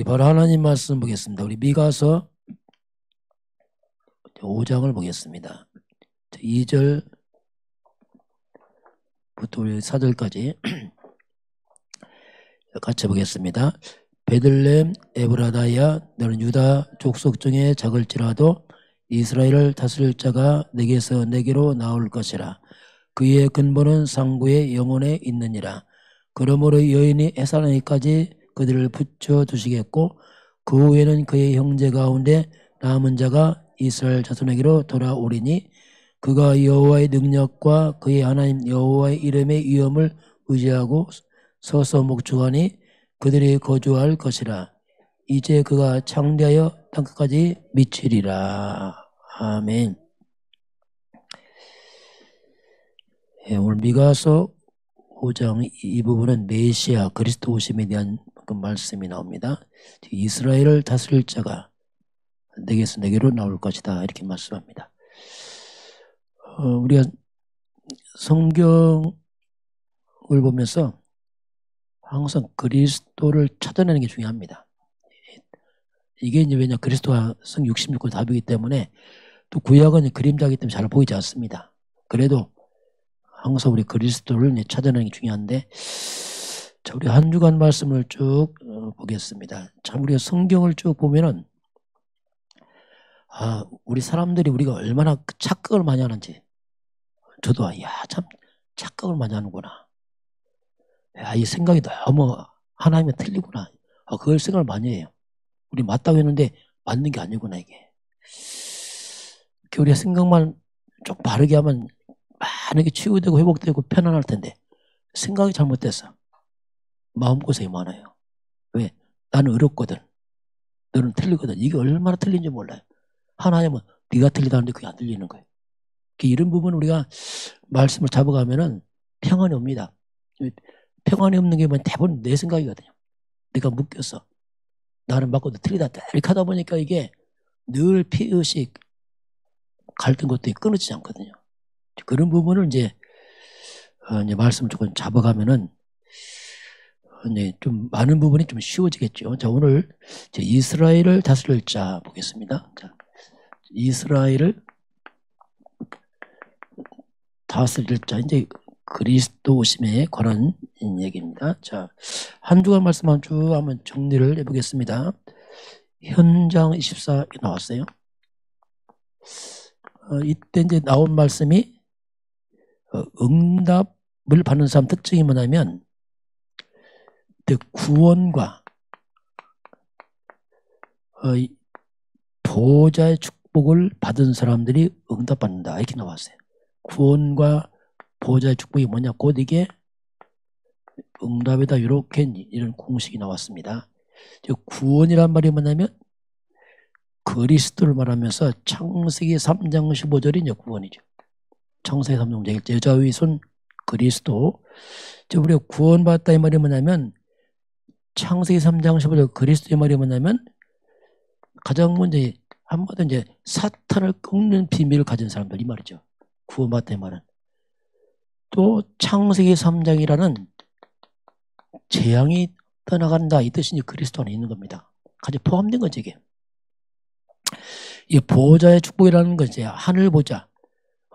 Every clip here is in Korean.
우리 바로 하나님 말씀 보겠습니다. 우리 미가서 5장을 보겠습니다. 2절부터 4절까지 같이 보겠습니다. 베들레헴 에브라다야, 너는 유다 족속 중에 작을지라도 이스라엘을 다스릴 자가 내게서 내게로 나올 것이라. 그의 근본은 상부의 영혼에 있느니라. 그러므로 여인이 해산하기까지 그들을 붙여두시겠고 그 후에는 그의 형제 가운데 남은 자가 이스라엘 자손에게로 돌아오리니 그가 여호와의 능력과 그의 하나님 여호와의 이름의 위엄을 의지하고 서서 목축하니 그들이 거주할 것이라. 이제 그가 창대하여 땅끝까지 미치리라. 아멘. 오늘 미가서 5장 이 부분은 메시아 그리스도 오심에 대한 그 말씀이 나옵니다. 이스라엘을 다스릴 자가 내게서 내게로 나올 것이다, 이렇게 말씀합니다. 우리가 성경을 보면서 항상 그리스도를 찾아내는 게 중요합니다. 이게 이제 왜냐, 그리스도가 성 66권 답이기 때문에, 또 구약은 그림자이기 때문에 잘 보이지 않습니다. 그래도 항상 우리 그리스도를 찾아내는 게 중요한데, 자, 우리 한 주간 말씀을 쭉 보겠습니다. 참 우리가 성경을 쭉 보면은 우리 사람들이 우리가 얼마나 착각을 많이 하는지, 저도 참 착각을 많이 하는구나. 이 생각이 너무 하나님은 틀리구나. 그걸 생각을 많이 해요. 우리 맞다고 했는데 맞는 게 아니구나, 이게. 우리가 생각만 좀 바르게 하면 많은 게 치유되고 회복되고 편안할 텐데, 생각이 잘못됐어. 마음고생이 많아요. 왜? 나는 어렵거든. 너는 틀리거든. 이게 얼마나 틀린지 몰라요. 하나님은 네가 틀리다는데 그게 안 들리는 거예요. 이런 부분 우리가 말씀을 잡아가면은 평안이 옵니다. 평안이 없는 게 대부분 내 생각이거든요. 내가 묶였어. 나는 맞고도 틀리다. 이렇게 하다 보니까 이게 늘 피의식 갈등 것도 끊어지지 않거든요. 그런 부분을 이제 말씀을 조금 잡아가면은 이제 좀 많은 부분이 좀 쉬워지겠죠. 자, 오늘 이스라엘을 다스릴 자 보겠습니다. 자, 이스라엘을 다스릴 자, 이제 그리스도 오심에 관한 얘기입니다. 자, 한 주간 말씀만 쭉 한번 정리를 해보겠습니다. 현장 24 나왔어요. 이때 이제 나온 말씀이 응답을 받는 사람 특징이 뭐냐면 구원과 보호자의 축복을 받은 사람들이 응답받는다, 이렇게 나왔어요. 구원과 보호자의 축복이 뭐냐, 곧 이게 응답이다, 이렇게 이런 공식이 나왔습니다. 구원이란 말이 뭐냐면 그리스도를 말하면서 창세기 3장 15절이 구원이죠. 창세기 3장 15절, 여자의 손 그리스도. 우리가 구원받았다 이 말이 뭐냐면 창세기 3장 15절 그리스도의 말이 뭐냐면 가장 먼저 한마디로 이제 사탄을 꺾는 비밀을 가진 사람들, 이 말이죠. 구원받았다 이 말은. 또 창세기 3장이라는 재앙이 떠나간다, 이 뜻이 그리스도 안에 있는 겁니다. 같이 포함된 거죠, 이게. 이 보호자의 축복이라는 건 이제 하늘 보자.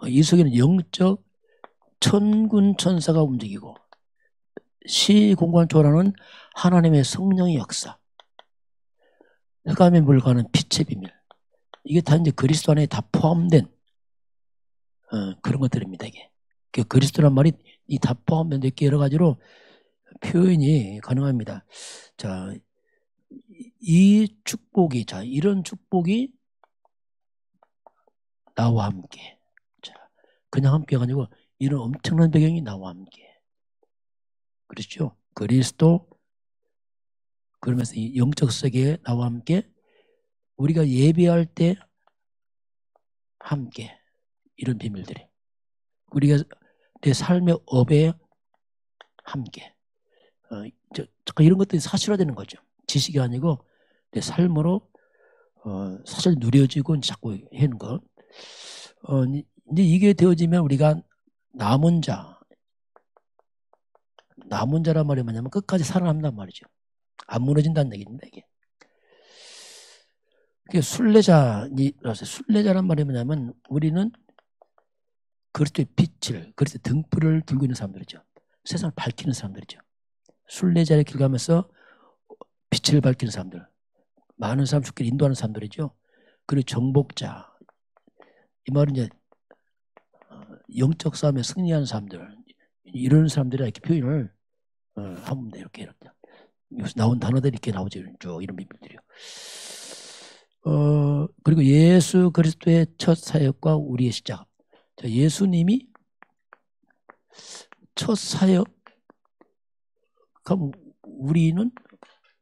이 속에는 영적 천군 천사가 움직이고 시공간 초월하는 하나님의 성령의 역사, 흑암의 물과는 빛의 비밀, 이게 다 이제 그리스도 안에 다 포함된 그런 것들입니다. 이게 그리스도란 말이 다 포함된 이렇게 여러 가지로 표현이 가능합니다. 자, 이 축복이, 자, 이런 축복이 나와 함께, 자, 그냥 함께가 아니고 이런 엄청난 배경이 나와 함께. 그렇죠? 그리스도, 그러면서 이 영적 세계에 나와 함께, 우리가 예배할 때 함께, 이런 비밀들이, 우리가 내 삶의 업에 함께, 이런 것들이 사실화되는 거죠. 지식이 아니고 내 삶으로 사실 누려지고 자꾸 하는 것. 이제 이게 되어지면 우리가 남은 자란 말이 뭐냐면 끝까지 살아남는단 말이죠. 안 무너진다는 얘기입니다, 이게. 순례자란 말이 뭐냐면 우리는 그리스도의 빛을, 그리스도의 등불을 들고 있는 사람들이죠. 세상을 밝히는 사람들이죠. 순례자의 길 가면서 빛을 밝히는 사람들, 많은 사람 죽기를 인도하는 사람들이죠. 그리고 정복자, 이 말은 이제 영적 싸움에 승리하는 사람들, 이런 사람들이 이렇게 표현을 하면 돼. 이렇게 여기서 나온 단어들이 이렇게 나오죠. 쭉 이런 비밀들이요. 그리고 예수 그리스도의 첫 사역과 우리의 시작. 자, 예수님이 첫 사역, 그럼 우리는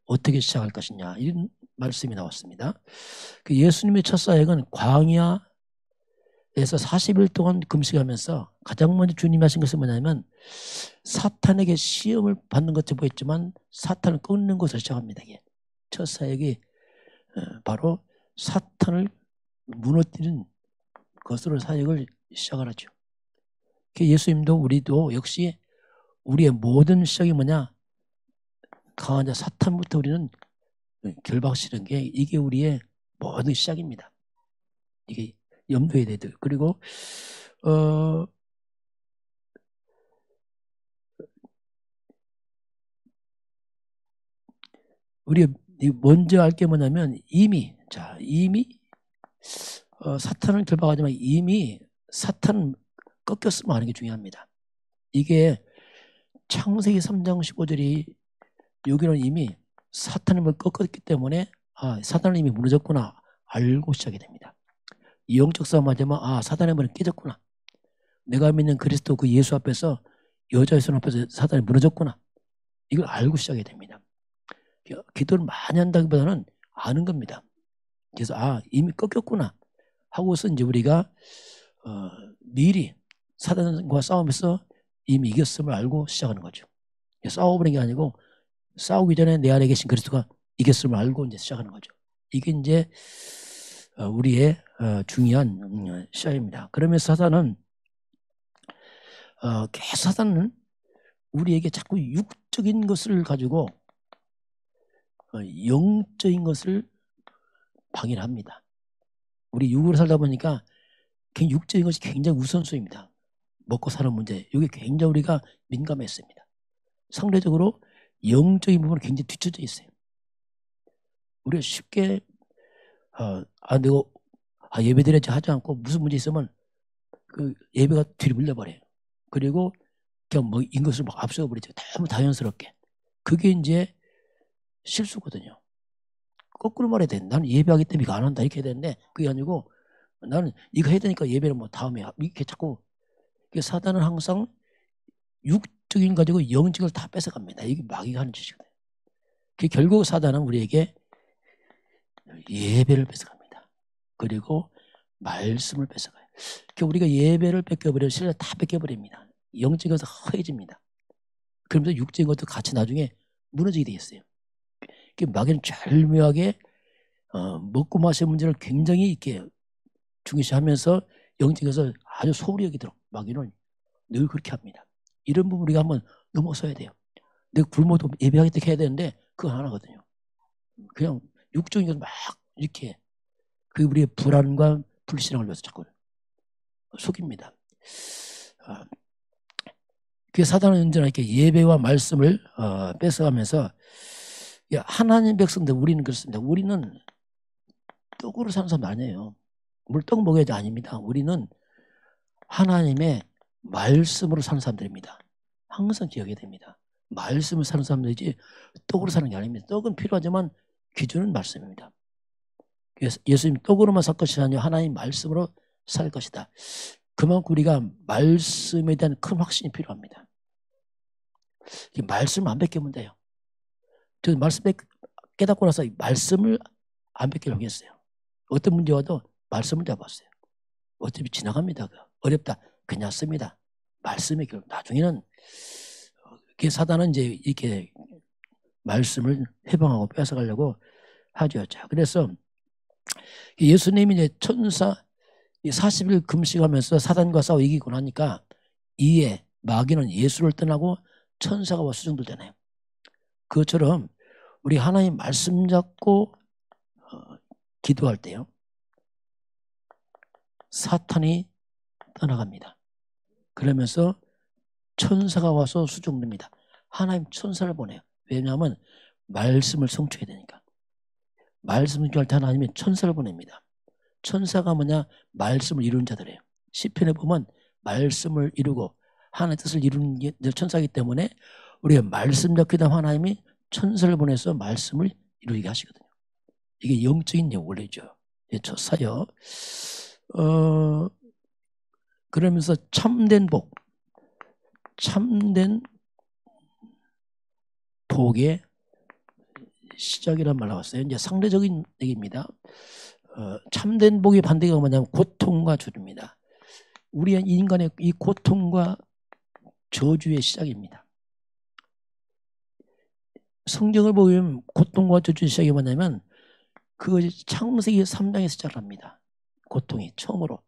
어떻게 시작할 것이냐, 이런 말씀이 나왔습니다. 그 예수님의 첫 사역은 광야에서 40일 동안 금식하면서 가장 먼저 주님이 하신 것은 뭐냐면 사탄에게 시험을 받는 것처럼 보였지만 사탄을 끊는 것을 시작합니다. 이게 첫 사역이 바로 사탄을 무너뜨리는 것으로 사역을 시작을 하죠. 예수님도 우리도 역시 우리의 모든 시작이 뭐냐, 강한 자 사탄부터 우리는 결박시키는 게 이게 우리의 모든 시작입니다. 이게 염두에 대도. 그리고 우리가 먼저 알 게 뭐냐면 이미 사탄을 결박하지만 이미 사탄을 꺾였으면 하는 게 중요합니다. 이게 창세기 3장 15절이 여기는 이미 사탄을 꺾었기 때문에 사탄은 이미 무너졌구나 알고 시작이 됩니다. 영적 싸움 하지만 사탄의 문은 깨졌구나. 내가 믿는 그리스도 그 예수 앞에서 여자의 손 앞에서 사탄이 무너졌구나. 이걸 알고 시작이 됩니다. 기도를 많이 한다기보다는 아는 겁니다. 그래서 이미 꺾였구나 하고서 이제 우리가 미리 사단과 싸우면서 이미 이겼음을 알고 시작하는 거죠. 싸워보는 게 아니고 싸우기 전에 내 안에 계신 그리스도가 이겼음을 알고 이제 시작하는 거죠. 이게 이제 우리의 중요한 시작입니다. 그러면서 사단은 우리에게 자꾸 육적인 것을 가지고 영적인 것을 방해를 합니다. 우리 육으로 살다 보니까 육적인 것이 굉장히 우선순위입니다. 먹고 사는 문제, 이게 굉장히 우리가 민감했습니다. 상대적으로 영적인 부분은 굉장히 뒤쳐져 있어요. 우리가 쉽게 내가 예배드려야지 하지 않고 무슨 문제 있으면 그 예배가 뒤로 물려버려요. 그리고 그냥 인것을 막 앞세워버리죠. 너무 자연스럽게. 그게 이제 실수거든요. 거꾸로 말해야 돼. 나는 예배하기 때문에 이거 안 한다 이렇게 해야 되는데 그게 아니고 나는 이거 해야 되니까 예배를 다음에 이렇게 자꾸. 사단은 항상 육적인 가지고 영적을 다 뺏어갑니다. 이게 마귀가 하는 짓이거든요. 결국 사단은 우리에게 예배를 뺏어갑니다. 그리고 말씀을 뺏어가요. 우리가 예배를 뺏겨버리면 신뢰를 다 뺏겨버립니다. 영적인 것은 허해집니다. 그러면서 육적인 것도 같이 나중에 무너지게 돼 있어요. 마귀는 절묘하게 먹고 마시는 문제를 굉장히 이렇게 중요시하면서 영적인 것을 아주 소홀히 여기도록 마귀는 늘 그렇게 합니다. 이런 부분 우리가 한번 넘어서야 돼요. 내가 굶어도 예배하기 때 해야 되는데 그거 안 하거든요. 그냥 육적인 것을 막 이렇게 우리의 불안과 불신앙을 위해서 자꾸 속입니다. 사단은 언제나 이렇게 예배와 말씀을 뺏어가면서 하나님 백성들 우리는 그렇습니다. 우리는 떡으로 사는 사람 아니에요. 물떡 먹여야지 아닙니다. 우리는 하나님의 말씀으로 사는 사람들입니다. 항상 기억해야 됩니다. 말씀을 사는 사람들이지 떡으로 사는 게 아닙니다. 떡은 필요하지만 기준은 말씀입니다. 예수님 떡으로만 살 것이 아니라 하나님 말씀으로 살 것이다. 그만큼 우리가 말씀에 대한 큰 확신이 필요합니다. 말씀을 안 뺏기면 돼요. 저 말씀 깨닫고 나서 말씀을 안 뺏기려고 했어요. 어떤 문제 와도 말씀을 잡았어요. 어차피 지나갑니다. 어렵다. 괜찮습니다. 말씀의 결국 나중에는 사단은 이제 이렇게 말씀을 해방하고 뺏어가려고 하죠. 자, 그래서 예수님이 이제 40일 금식하면서 사단과 싸워 이기고 나니까 이에 마귀는 예수를 떠나고 천사가 와 수정되잖아요. 그것처럼 우리 하나님 말씀 잡고 기도할 때요. 사탄이 떠나갑니다. 그러면서 천사가 와서 수종됩니다. 하나님 천사를 보내요. 왜냐하면 말씀을 성취해야 되니까. 말씀을 성취할 때 하나님이 천사를 보냅니다. 천사가 뭐냐? 말씀을 이루는 자들이에요. 시편에 보면 말씀을 이루고 하나님의 뜻을 이루는 게 천사이기 때문에 우리가 말씀 잡기도 하나님이 천사를 보내서 말씀을 이루게 하시거든요. 이게 영적인 원리죠. 첫 사역. 그러면서 참된 복, 참된 복의 시작이란 말 나왔어요. 이제 상대적인 얘기입니다. 참된 복의 반대가 뭐냐면 고통과 저주입니다. 우리 인간의 이 고통과 저주의 시작입니다. 성경을 보면 고통과 저주의 시작이 뭐냐면 그 창세기 3장에서 시작합니다. 고통이 처음으로.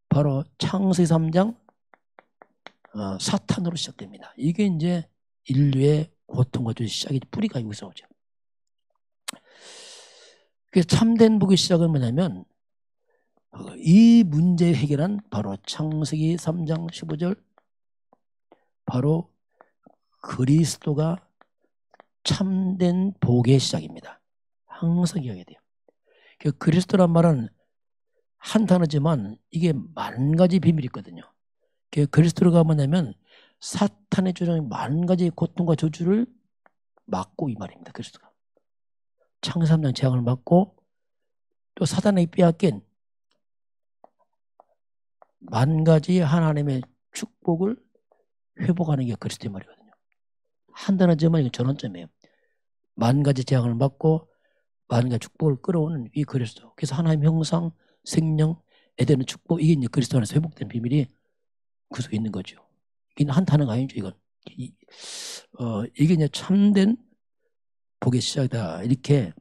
바로 창세기 3장 사탄으로 시작됩니다. 이게 이제 인류의 고통과 저주의 시작이 뿌리가 여기서 오죠. 참된 복의 시작은 뭐냐면 이 문제 해결한 바로 창세기 3장 15절 바로 그리스도가 참된 복의 시작입니다. 항상 기억해야 돼요. 그리스도란 말은 한 단어지만 이게 만 가지 비밀이 있거든요. 그리스도가 뭐냐면 사탄의 주장의 만 가지 고통과 저주를 막고 이 말입니다. 그리스도가. 창세기 3장 재앙을 막고 또 사단에게 빼앗긴 만 가지 하나님의 축복을 회복하는 게 그리스도의 말이거든요. 한 단어지만 이건 전원점이에요. 만 가지 재앙을 막고 만 가지 축복을 끌어오는 이 그리스도. 그래서 하나님 형상, 생명, 에덴의 축복 이게 이제 그리스도 안에서 회복된 비밀이 그 속에 있는 거죠. 이게 한 단어가 아니죠. 이건 이게 이제 참된 복의 시작이다. 이렇게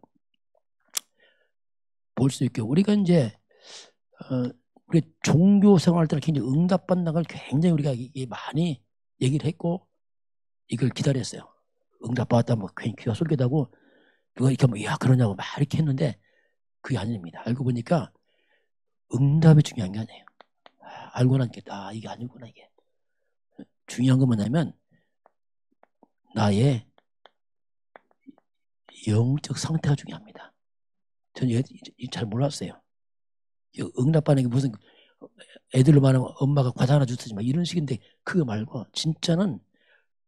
볼 수 있게 우리가 이제 우리 종교 생활할 때는 굉장히 응답받는 걸 굉장히 우리가 많이 얘기를 했고 이걸 기다렸어요. 응답받았다 뭐 괜히 귀가 솔깃하고 누가 이렇게 뭐 야 그러냐고 막 이렇게 했는데 그게 아닙니다. 알고 보니까 응답이 중요한 게 아니에요. 알고 나니까 이게 아니구나 이게. 중요한 건 뭐냐면 나의 영적 상태가 중요합니다. 저는 잘 몰랐어요. 응답받는 게 무슨 애들로 말하면 엄마가 과자 하나 주듯이 막 이런 식인데 그거 말고 진짜는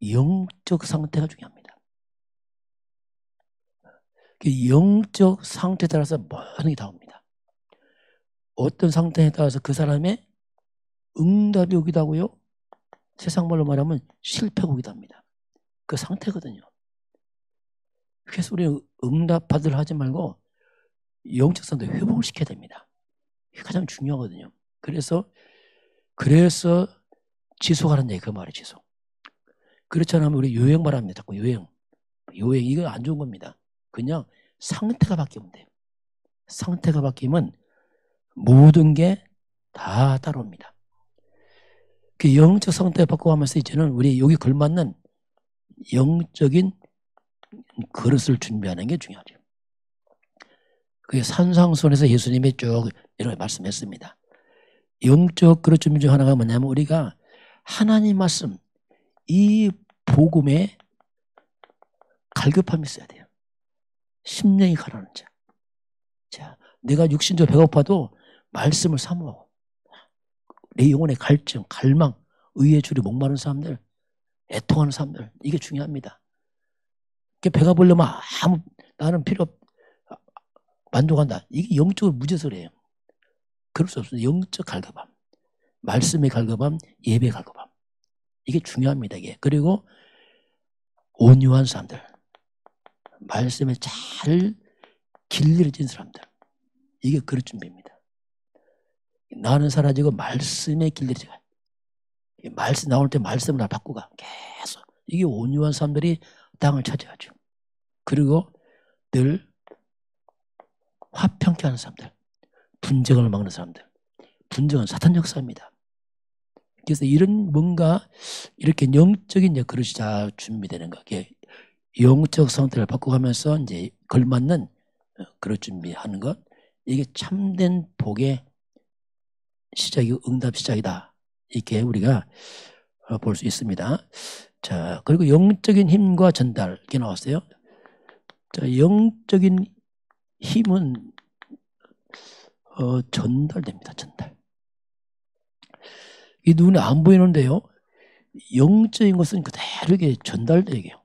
영적 상태가 중요합니다. 그 영적 상태에 따라서 모든 게 다 옵니다. 어떤 상태에 따라서 그 사람의 응답이 오기도 하고요. 세상 말로 말하면 실패가 오기도 합니다. 그 상태거든요. 그래서 우리는 응답 받으려 하지 말고 영적 상태 회복을 시켜야 됩니다. 이게 가장 중요하거든요. 그래서 지속하는 얘기 그 말이 지속. 그렇지 않으면 우리 요행 말합니다. 자꾸 요행 이거 안 좋은 겁니다. 그냥 상태가 바뀌면 돼요. 상태가 바뀌면 모든 게 다 따라옵니다. 그 영적 상태가 바꿔가면서 이제는 우리 여기 걸맞는 영적인 그릇을 준비하는 게 중요하죠. 그게 산상수훈에서 예수님이 쭉 이렇게 말씀했습니다. 영적 그릇 준비 중 하나가 뭐냐면 우리가 하나님 말씀 이 복음에 갈급함이 있어야 돼요. 심령이 가라는 자. 자, 내가 육신적으로 배고파도 말씀을 사모하고 내 영혼의 갈증, 갈망, 의의 줄이 목마른 사람들, 애통하는 사람들 이게 중요합니다. 배가 부르려면 나는 필요 만족한다. 이게 영적으로 무제설이에요. 그럴 수 없어요. 영적 갈급함, 말씀의 갈급함, 예배의 갈급함 이게 중요합니다. 이게. 그리고 온유한 사람들, 말씀에 잘 길들여진 사람들 이게 그릇 준비입니다. 나는 사라지고 말씀에 길들여져. 말씀 나올 때 말씀을 바꾸고 계속 이게 온유한 사람들이 땅을 차지하죠. 그리고 늘 화평케 하는 사람들, 분쟁을 막는 사람들. 분쟁은 사탄 역사입니다. 그래서 이런 뭔가 이렇게 영적인 그릇이 다 준비되는 거. 영적 상태를 바꿔가면서 이제 걸맞는 그럴 준비하는 것, 이게 참된 복의 시작이 응답 시작이다. 이렇게 우리가 볼 수 있습니다. 자, 그리고 영적인 힘과 전달 이렇게 나왔어요. 자, 영적인 힘은 전달됩니다. 전달. 이 눈에 안 보이는데요. 영적인 것은 그대로 이게 전달되게요.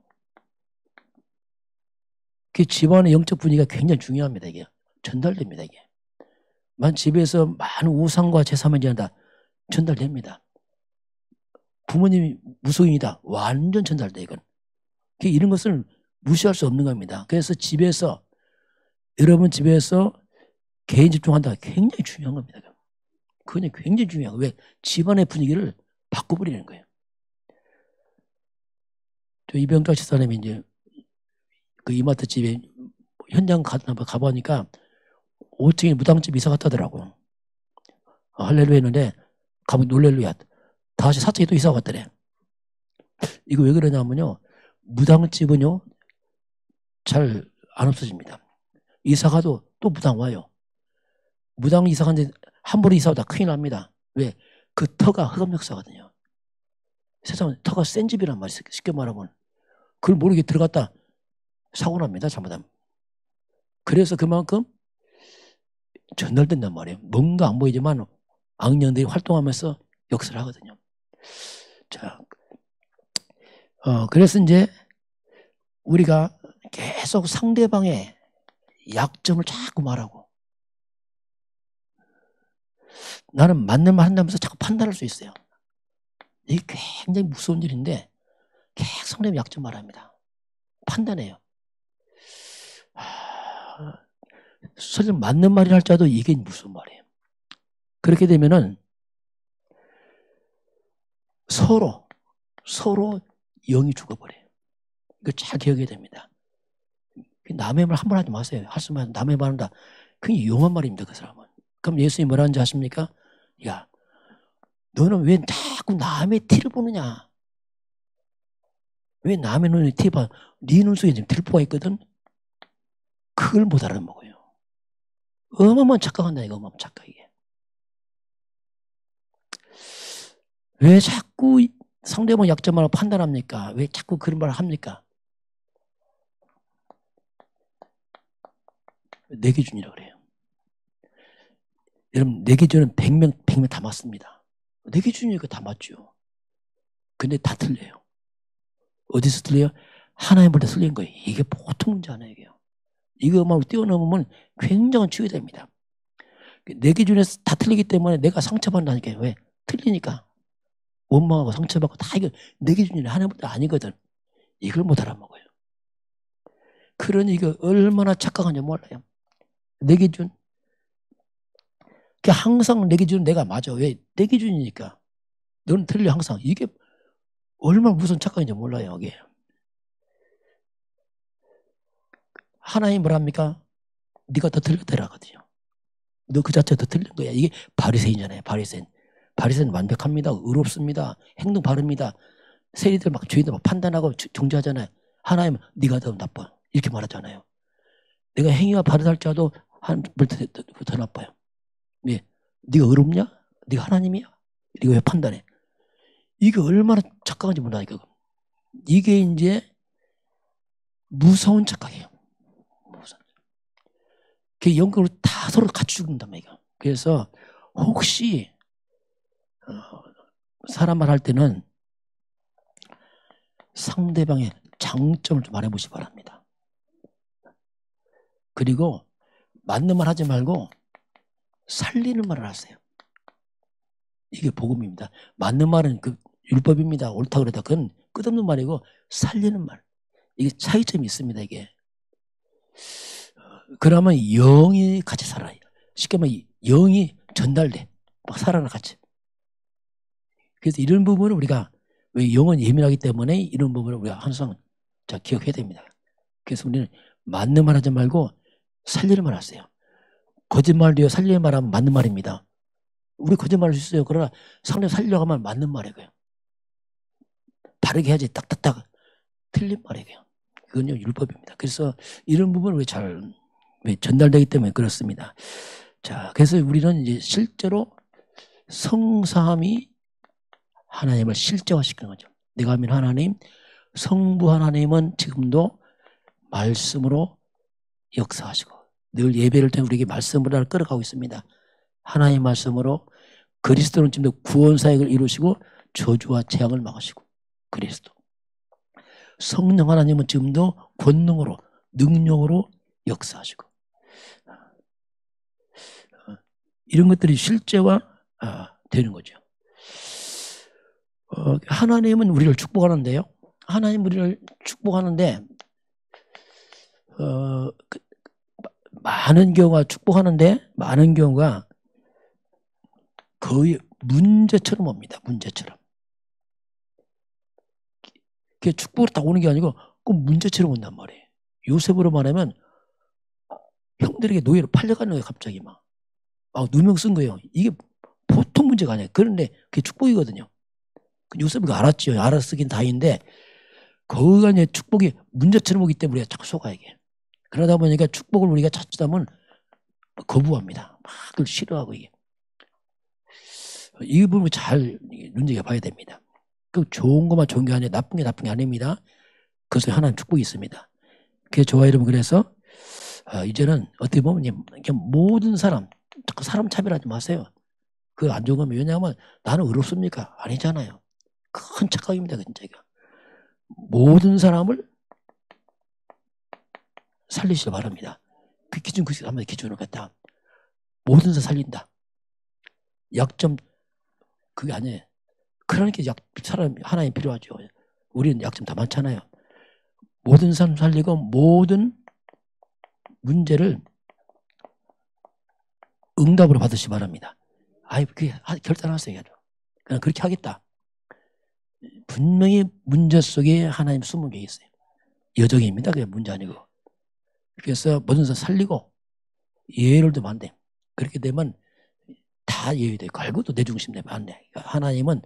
그 집안의 영적 분위기가 굉장히 중요합니다. 이게 전달됩니다. 이게 만 집에서 많은 우상과 제사만 지낸다 전달됩니다. 부모님이 무속인이다 완전 전달돼 이건. 이런 것을 무시할 수 없는 겁니다. 그래서 집에서 여러분 집에서 개인 집중한다 굉장히 중요한 겁니다. 그건 굉장히 중요한 거예요. 왜? 집안의 분위기를 바꿔버리는 거예요. 저 이병철 집사님이 이제 그 이마트 집에 현장 가보니까 5층에 무당집 이사 갔다더라고요. 할렐루야 했는데 가면 놀랄루야. 다시 4층에 또 이사 갔더래. 이거 왜 그러냐면요. 무당집은요. 잘 안 없어집니다. 이사 가도 또 무당 와요. 무당 이사 갔는데 함부로 이사 오다 큰일 납니다. 왜? 그 터가 흑암 역사거든요. 세상은 터가 센 집이란 말이에요. 쉽게 말하면. 그걸 모르게 들어갔다 사고 납니다. 잘못하면. 그래서 그만큼 전달된단 말이에요. 뭔가 안 보이지만 악령들이 활동하면서 역사를 하거든요. 자, 그래서 이제 우리가 계속 상대방의 약점을 자꾸 말하고 나는 맞는 말 한다면서 자꾸 판단할 수 있어요. 이게 굉장히 무서운 일인데 계속 상대방 약점 말합니다. 판단해요. 설령 맞는 말이라 할지라도 이게 무슨 말이에요. 그렇게 되면은 서로 영이 죽어버려요. 이거 잘 기억해야 됩니다. 남의 말 함부로 하지 마세요. 할 수만 남의 말 한다. 그게 용한 말입니다. 그 사람은. 그럼 예수님이 뭐라 하는지 아십니까? 야, 너는 왜 자꾸 남의 티를 보느냐? 왜 남의 눈에 티 봐? 네 눈 속에 지금 들보가 있거든? 그걸 못 알아먹어요. 어마어마한 착각한다 이거. 어마어마한 착각 이게. 왜 자꾸 상대방 약점을 판단합니까? 왜 자꾸 그런 말을 합니까? 내 기준이라고 그래요. 여러분 내 기준은 100명 다 맞습니다. 내 기준이니까 다 맞죠. 근데 다 틀려요. 어디서 틀려요? 하나님 볼 때 틀린 거예요. 이게 보통 문제 아니에요. 이거만 뛰어넘으면 굉장한 치유됩니다. 내 기준에서 다 틀리기 때문에 내가 상처받는다니까요. 왜? 틀리니까. 원망하고 상처받고 다 이거 내 기준이 하나님 볼 때 아니거든. 이걸 못 알아먹어요. 그러니 이거 얼마나 착각한지 몰라요. 내 기준. 항상 내 기준은 내가 맞아. 왜? 내 기준이니까. 너는 틀려 항상. 이게 얼마나 무슨 착각인지 몰라요. 이게. 하나님 뭐랍니까? 네가 더 틀렸더라 하거든요. 너 그 자체가 더 틀린 거야. 이게 바리새인이잖아요. 바리새인. 바리새인은 완벽합니다. 의롭습니다. 행동 바릅니다. 세리들 막 죄인들 막 판단하고 정죄하잖아요. 하나님은 네가 더 나빠. 이렇게 말하잖아요. 내가 행위와 바르달지라도 하나님보다 더 나빠요. 왜? 네가 의롭냐? 네가 하나님이야? 네가 왜 판단해? 이게 얼마나 착각한지 몰라니까. 이게 이제 무서운 착각이에요. 무서운. 그 영적으로 다 서로 같이 죽는단 말이에요. 그래서 혹시 사람 말할 때는 상대방의 장점을 좀 말해보시기 바랍니다. 그리고 맞는 말 하지 말고 살리는 말을 하세요. 이게 복음입니다. 맞는 말은 그 율법입니다. 옳다 그러다 그건 끝없는 말이고 살리는 말. 이게 차이점이 있습니다. 이게. 그러면 영이 같이 살아요. 쉽게 말하면 영이 전달돼. 막 살아나 같이. 그래서 이런 부분을 우리가 왜 영은 예민하기 때문에 이런 부분을 우리가 항상 기억해야 됩니다. 그래서 우리는 맞는 말 하지 말고 살리는 말 하세요. 거짓말도요. 살리는 말 하면 맞는 말입니다. 우리 거짓말할 수 있어요. 그러나 상대 살리려고 하면 맞는 말이에요. 바르게 해야지 딱딱딱 틀린 말이에요. 그건요 율법입니다. 그래서 이런 부분을 우리 잘 전달되기 때문에 그렇습니다. 자, 그래서 우리는 이제 실제로 성삼위 하나님을 실제화시키는 거죠. 내가 믿는 하나님, 성부 하나님은 지금도 말씀으로 역사하시고 늘 예배를 통해 우리에게 말씀으로 끌어가고 있습니다. 하나님의 말씀으로 그리스도는 지금도 구원사역을 이루시고 저주와 재앙을 막으시고 그리스도. 성령 하나님은 지금도 권능으로 능력으로 역사하시고 이런 것들이 실제화 되는 거죠. 하나님은 우리를 축복하는데요. 하나님 우리를 축복하는데 많은 경우가 축복하는데 많은 경우가 거의 문제처럼 옵니다. 문제처럼. 그게 축복으로 딱 오는 게 아니고 꼭 문제처럼 온단 말이에요. 요셉으로 말하면 형들에게 노예로 팔려가는 거예요. 갑자기 막 누명 쓴 거예요. 이게 보통 문제가 아니에요. 그런데 그게 축복이거든요. 요셉이 알았죠. 알았으긴 다행인데 거기가 이제 축복이 문제처럼 오기 때문에 우리가 자꾸 속아야 돼. 그러다 보니까 축복을 우리가 찾다면 거부합니다. 막 그걸 싫어하고 이게. 이 부분을 잘 눈여겨봐야 됩니다. 그 좋은 것만 좋은 게 아니라 나쁜 게 아닙니다. 그것에 하나님 축복이 있습니다. 그게 좋아요, 여러분. 그래서 이제는 어떻게 보면 이제 모든 사람 차별하지 마세요. 그거 안 좋은 거면 왜냐하면 나는 의롭습니까? 아니잖아요. 큰 착각입니다. 진짜. 모든 사람을 살리시길 바랍니다. 그 기준 한번 기준을 갖다 모든 사람 살린다. 약점 그게 아니에요. 그러니까 사람 하나님 필요하죠. 우리는 약점 다 많잖아요. 모든 사람 살리고 모든 문제를 응답으로 받으시기 바랍니다. 그게 결단하세요. 그냥 그렇게 하겠다. 분명히 문제 속에 하나님 숨은 게 있어요. 여정입니다. 그게 문제 아니고. 그래서 모든 사람 살리고 예를 들면 안 돼. 그렇게 되면 다 예외돼. 결국도 내 중심 되면 안 돼. 하나님은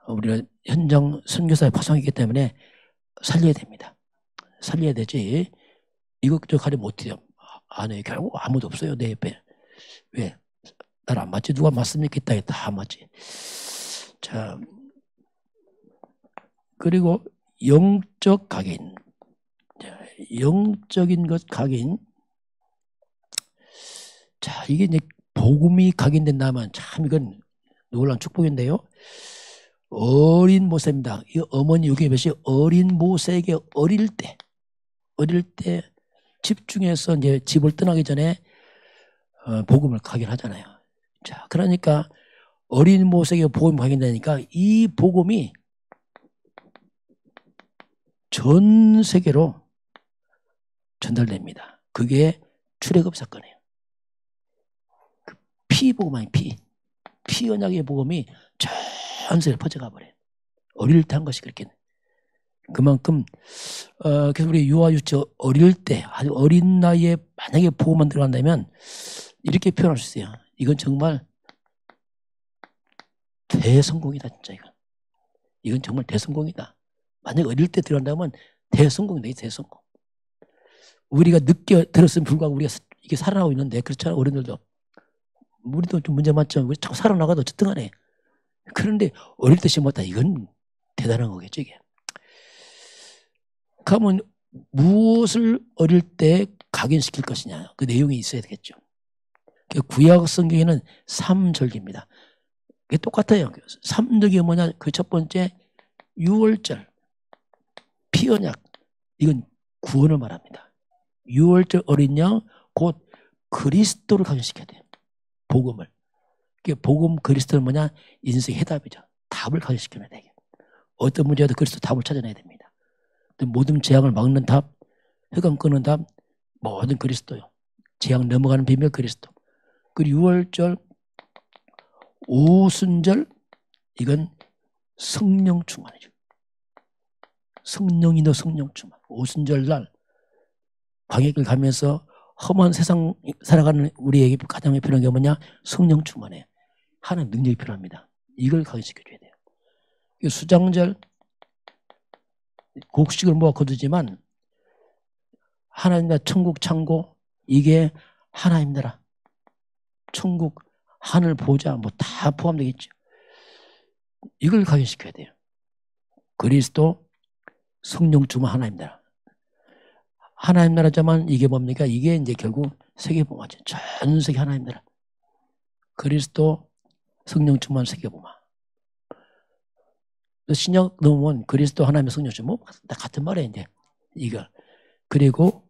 우리가 현장 선교사의 파송이기 때문에 살려야 됩니다. 살려야 되지. 이것저 가리면 어떻게 해요? 안 해요. 결국 아무도 없어요. 내 옆에. 왜? 나를 안 맞지? 누가 맞습니까? 다 맞지. 자, 그리고 영적 각인. 영적인 것 각인. 자, 이게 이제 복음이 각인된다면 참 이건 놀라운 축복인데요. 어린 모세입니다. 이 어머니 여기 몇이 어린 모세에게 어릴 때 집중해서 이제 집을 떠나기 전에 복음을 각인하잖아요. 자, 그러니까 어린 모세에게 복음이 각인되니까 이 복음이 전 세계로 전달됩니다. 그게 출애굽 사건이에요. 피복음 아니 피 언약의 복음이 전 세계로 퍼져가 버려요. 어릴 때 한 것이 그렇게. 그만큼 그래서 우리 유아 유치 어릴 때 아주 어린 나이에 만약에 복음만 들어간다면 이렇게 표현할 수 있어요. 이건 정말 대성공이다 진짜. 이건 정말 대성공이다. 만약에 어릴 때 들어간다면 대성공이다. 대성공. 우리가 늦게 들었으면 불구하고 우리가 이게 살아나고 있는데 그렇잖아요. 어른들도. 우리도 좀 문제 많죠. 우리 자꾸 살아나가도 어쨌든 간에. 그런데 어릴 때 심었다. 이건 대단한 거겠죠. 이게. 그러면 무엇을 어릴 때 각인시킬 것이냐. 그 내용이 있어야 되겠죠. 구약 성경에는 3절기입니다. 그게 똑같아요. 3절기가 뭐냐. 그 첫 번째 6월절 피언약. 이건 구원을 말합니다. 6월절 어린 양 곧 그리스도를 각인시켜야 돼요. 복음을. 복음 그리스도는 뭐냐? 인생의 해답이죠. 답을 각인시켜야 돼요. 어떤 문제라도 그리스도 답을 찾아내야 됩니다. 모든 재앙을 막는 답, 흑암 끄는 답, 모든 그리스도요. 재앙 넘어가는 비밀 그리스도. 그리고 6월절, 오순절 이건 성령 충만이죠. 성령이너 성령 충만. 오순절 날 광야길 가면서 험한 세상 살아가는 우리에게 가장 필요한 게 뭐냐? 성령 충만해. 하나님 능력이 필요합니다. 이걸 각인시켜줘야 돼요. 수장절 곡식을 모아 거두지만 하나님과 천국 창고 이게 하나님나라, 천국, 하늘 보좌 뭐 다 포함되겠죠. 이걸 각인시켜야 돼요. 그리스도, 성령 충만 하나님나라. 하나님나라지만 이게 뭡니까? 이게 이제 결국 세계복음화죠. 전 세계 하나님나라. 그리스도, 성령 충만 세계복음화. 신약 넘으면 그리스도, 하나님의 성령 충만 뭐 다 같은 말이에요. 이제 이거. 그리고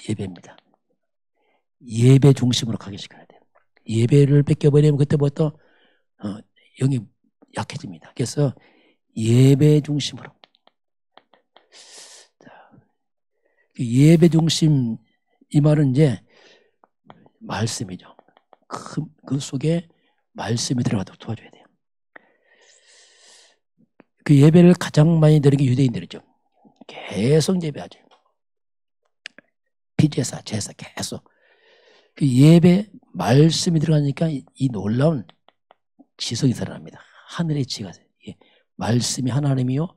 예배입니다. 예배 중심으로 각인시켜야 돼요. 예배를 뺏겨버리면 그때부터 영이 약해집니다. 그래서 예배 중심으로. 예배 중심, 이 말은 이제 말씀이죠. 그 속에 말씀이 들어가도록 도와줘야 돼요. 그 예배를 가장 많이 드리는 게 유대인들이죠. 계속 예배하죠. 피제사, 제사 계속. 그 예배, 말씀이 들어가니까 이 놀라운 지성이 살아납니다. 하늘의 지혜가. 말씀이 하나님이요.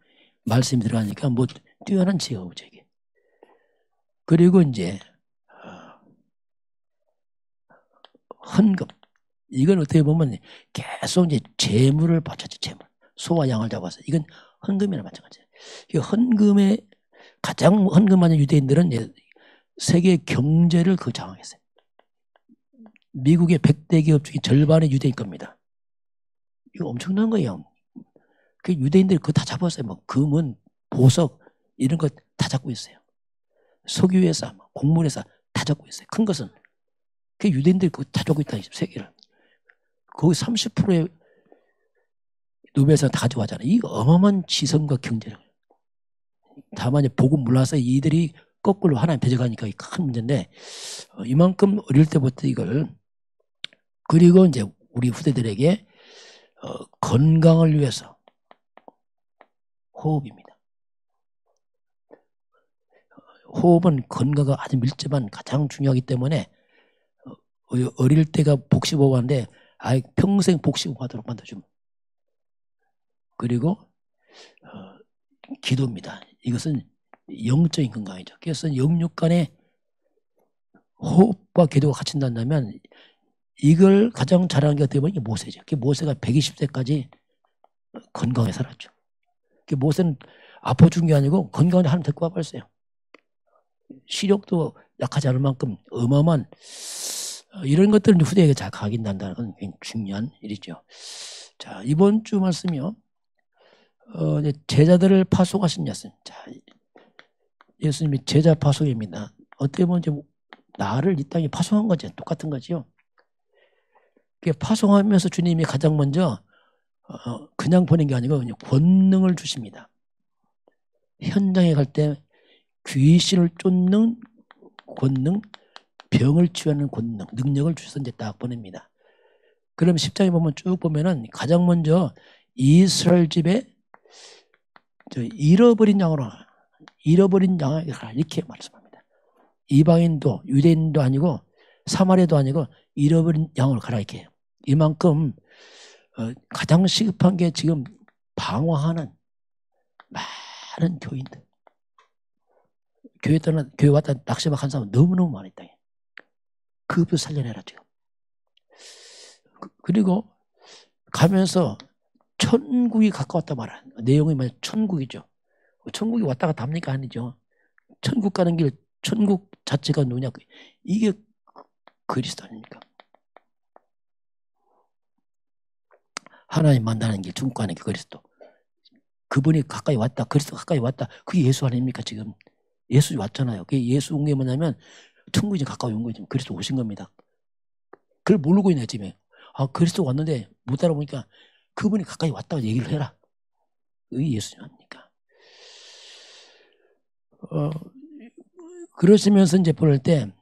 말씀이 들어가니까 뭐 뛰어난 지혜가 오죠, 이게. 그리고 이제, 헌금. 이건 어떻게 보면 계속 이제 재물을 바쳤죠, 재물. 소와 양을 잡아서. 이건 헌금이나 마찬가지예요. 헌금에, 가장 헌금 많은 유대인들은 세계 경제를 장악했어요. 미국의 100대 기업 중에 절반의 유대인 겁니다. 이거 엄청난 거예요. 그 유대인들이 그거 다 잡았어요. 뭐 금은, 보석, 이런 거 다 잡고 있어요. 석유회사, 곡물회사 다 잡고 있어요. 큰 것은. 그 유대인들이 그거 다 잡고 있다, 세계를. 거기 30%의 노벨상 다 가져가잖아요. 이 어마어마한 지성과 경제를. 다만 복음 몰라서 이들이 거꾸로 하나님 배제가니까 큰 문제인데, 이만큼 어릴 때부터 이걸. 그리고 이제 우리 후대들에게 건강을 위해서 호흡입니다. 호흡은 건강과 아주 밀접한 가장 중요하기 때문에 어릴 때가 복식호흡하는데 아예 평생 복식호흡하도록 만들어줍니다. 그리고 기도입니다. 이것은 영적인 건강이죠. 그래서 영육 간에 호흡과 기도가 같이 난다면 이걸 가장 잘하는 게 어떻게 보면 이게 모세죠. 모세가 120세까지 건강하게 살았죠. 모세는 아파 죽은 게 아니고 건강하게 하나님 데리고 와버렸어요. 시력도 약하지 않을 만큼 어마어마한 이런 것들은 후대에게 잘 각인난다는 건 굉장히 중요한 일이죠. 자, 이번 주 말씀이요. 제자들을 파송하신 예수님. 자, 예수님이 제자 파송입니다. 어떻게 보면 이제 나를 이 땅에 파송한 거죠. 똑같은 거지요. 파송하면서 주님이 가장 먼저 그냥 보낸 게 아니고 그냥 권능을 주십니다. 현장에 갈 때 귀신을 쫓는 권능, 병을 치유하는 권능, 능력을 주셔서 이제 딱 보냅니다. 그럼 10장에 보면 쭉 보면은 가장 먼저 이스라엘 집에 잃어버린 양으로 가라 이렇게 말씀합니다. 이방인도 유대인도 아니고 사마리아도 아니고 잃어버린 양으로 가라 이렇게 해요. 이만큼 가장 시급한 게 지금 방황하는 많은 교인들. 교회 왔다 낙심한 사람은 너무너무 많이 있다. 그것도 살려내라 지금. 그리고 가면서 천국이 가까웠다 말하. 내용이 말 천국이죠. 천국이 왔다 갔다 합니까? 아니죠. 천국 가는 길, 천국 자체가 누구냐? 이게 그리스도 아닙니까? 하나님 만나는 길, 천국 가는 길 그리스도. 그분이 가까이 왔다. 그리스도 가까이 왔다. 그게 예수 아닙니까 지금? 예수 왔잖아요. 그게 예수 온 게 뭐냐면 천국이 가까이 온 거지. 그리스도 오신 겁니다. 그걸 모르고 있네 지금. 그리스도 왔는데 못 알아보니까 그분이 가까이 왔다고 얘기를 해라. 그게 예수님 아닙니까? 그러시면서 이제 볼 때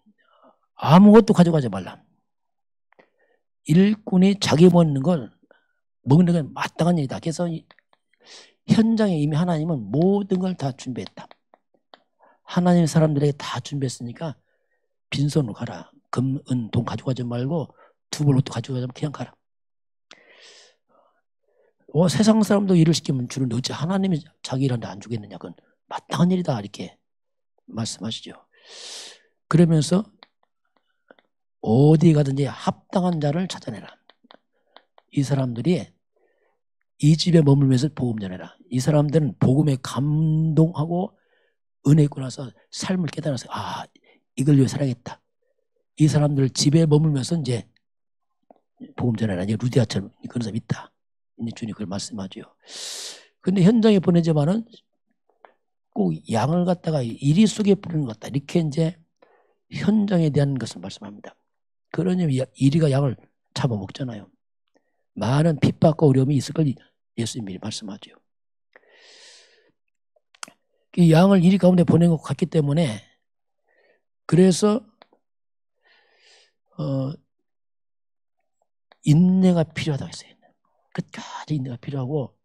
아무것도 가져가지 말라. 일꾼이 자기 먹는 건 마땅한 일이다. 그래서 현장에 이미 하나님은 모든 걸 다 준비했다. 하나님 사람들에게 다 준비했으니까 빈손으로 가라. 금, 은, 돈 가져가지 말고 두벌 옷도 가져가지 말고 그냥 가라. 세상 사람도 일을 시키면 주는 어찌 하나님이 자기 일하는데 안 주겠느냐. 그건 마땅한 일이다 이렇게 말씀하시죠. 그러면서 어디 가든지 합당한 자를 찾아내라. 이 사람들이 이 집에 머물면서 복음 전해라. 이 사람들은 복음에 감동하고 은혜 있고 나서 삶을 깨달아서 이걸 위해 살아야겠다. 이 사람들 집에 머물면서 이제 복음 전해라. 이제 루디아처럼 그런 사람이 있다. 이제 주님 그걸 말씀하죠. 근데 현장에 보내지만은 꼭 양을 갖다가 이리 속에 뿌리는 것 같다. 이렇게 이제 현장에 대한 것을 말씀합니다. 그러니 이리가 양을 잡아먹잖아요. 많은 핍박과 어려움이 있을 걸 예수님이 말씀하죠. 이 양을 이리 가운데 보낸 것 같기 때문에 그래서 인내가 필요하다고 했어요. 끝까지 인내가 필요하고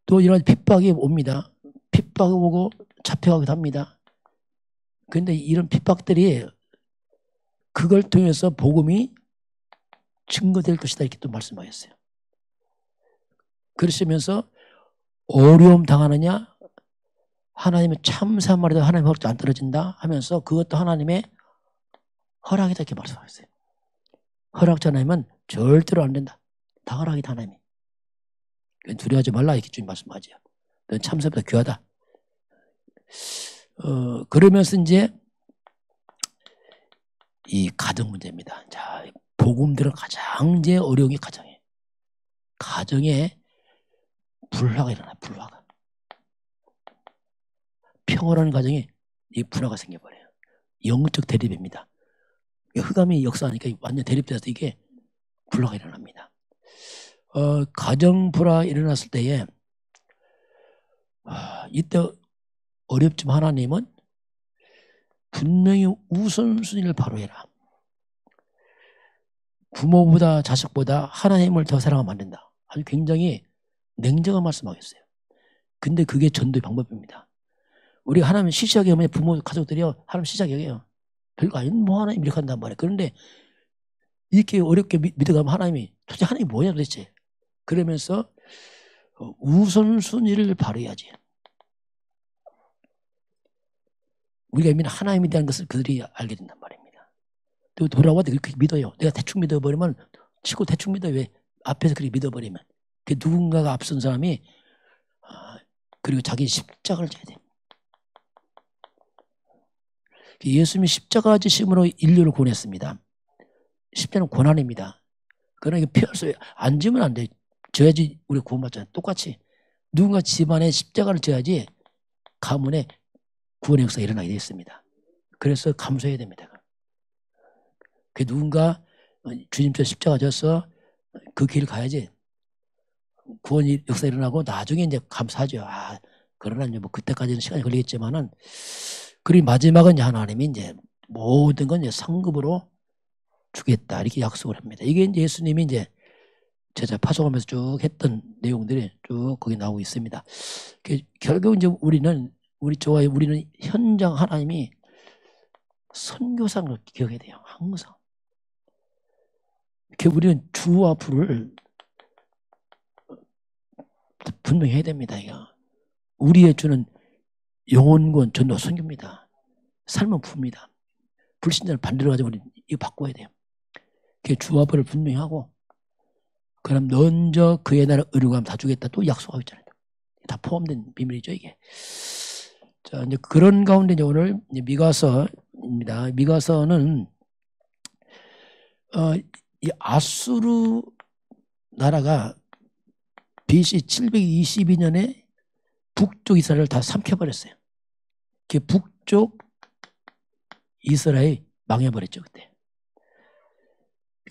또 이런 핍박이 옵니다. 핍박이 오고 잡혀가기도 합니다. 그런데 이런 핍박들이 그걸 통해서 복음이 증거될 것이다 이렇게 또 말씀하셨어요. 그러시면서 어려움 당하느냐 하나님의 참사한 말에도 하나님의 허락도 안 떨어진다 하면서 그것도 하나님의 허락이다 이렇게 말씀하셨어요. 허락지 않으면 절대로 안 된다. 다 허락이다 하나님이. 두려워하지 말라 이렇게 주님 말씀하죠. 넌 참사보다 귀하다. 그러면서 이제 이 가정 문제입니다. 자, 복음들은 가장 이제 어려운 게 가정이에요. 가정에 불화가 일어나요. 불화가. 평화로운 가정에 이 불화가 생겨버려요. 영적 대립입니다. 흑암이 역사하니까 완전 대립돼서 이게 불화가 일어납니다. 가정 불화 일어났을 때에 이때 어렵지만 하나님은 분명히 우선순위를 바로 해라. 부모보다 자식보다 하나님을 더 사랑하면 안 된다. 아주 굉장히 냉정한 말씀하겠어요. 근데 그게 전도의 방법입니다. 우리 하나님 시시하게 하면 부모 가족들이요 하나님 시시하게 해요. 별거 아닌 뭐 하나님 이렇게 한단 말이에요. 그런데 이렇게 어렵게 믿어가면 하나님이 도대체 하나님이 뭐냐 도대체. 그러면서 우선순위를 바로 해야지. 우리가 이미 하나님에 대한 것을 그들이 알게 된단 말입니다. 또 돌아와도 그렇게 믿어요. 내가 대충 믿어버리면 치고 대충 믿어요. 왜? 앞에서 그렇게 믿어버리면. 그 누군가가 앞선 사람이 그리고 자기 십자가를 져야 돼요. 예수님이 십자가 지심으로 인류를 구원했습니다. 십자가는 고난입니다. 그러나 이게 피할 수 안 지면 안 돼. 져야지 우리가 구원받잖아요. 똑같이 누군가 집안에 십자가를 져야지 가문에 구원의 역사가 일어나게 되어 있습니다. 그래서 감수해야 됩니다. 그 누군가 주님처럼 십자가 져서 그 길을 가야지 구원 역사 일어나고 나중에 이제 감사하죠. 그러나 이제 뭐 그때까지는 시간이 걸리겠지만은 그리고 마지막은 이제 하나님이 이제 모든 건 이제 상급으로 주겠다 이렇게 약속을 합니다. 이게 이제 예수님이 이제 제자 파송하면서 쭉 했던 내용들이 쭉 거기 나오고 있습니다. 결국 이제 우리는 현장 하나님이 선교사인 걸 기억해야 돼요. 항상. 우리는 주와 부를 분명히 해야 됩니다. 이거. 우리의 주는 영혼권 전도 선교입니다. 삶은 부입니다. 불신자를 반대로 가지고 우리 이거 바꿔야 돼요. 주와 부를 분명히 하고 그럼 먼저 그의 나라 의료감 다 주겠다 또 약속하고 있잖아요. 다 포함된 비밀이죠 이게. 자 이제 그런 가운데 이제 오늘 이제 미가서입니다. 미가서는 이 아수르 나라가 BC 722년에 북쪽 이스라엘을 다 삼켜버렸어요. 그 북쪽 이스라엘이 망해버렸죠 그때.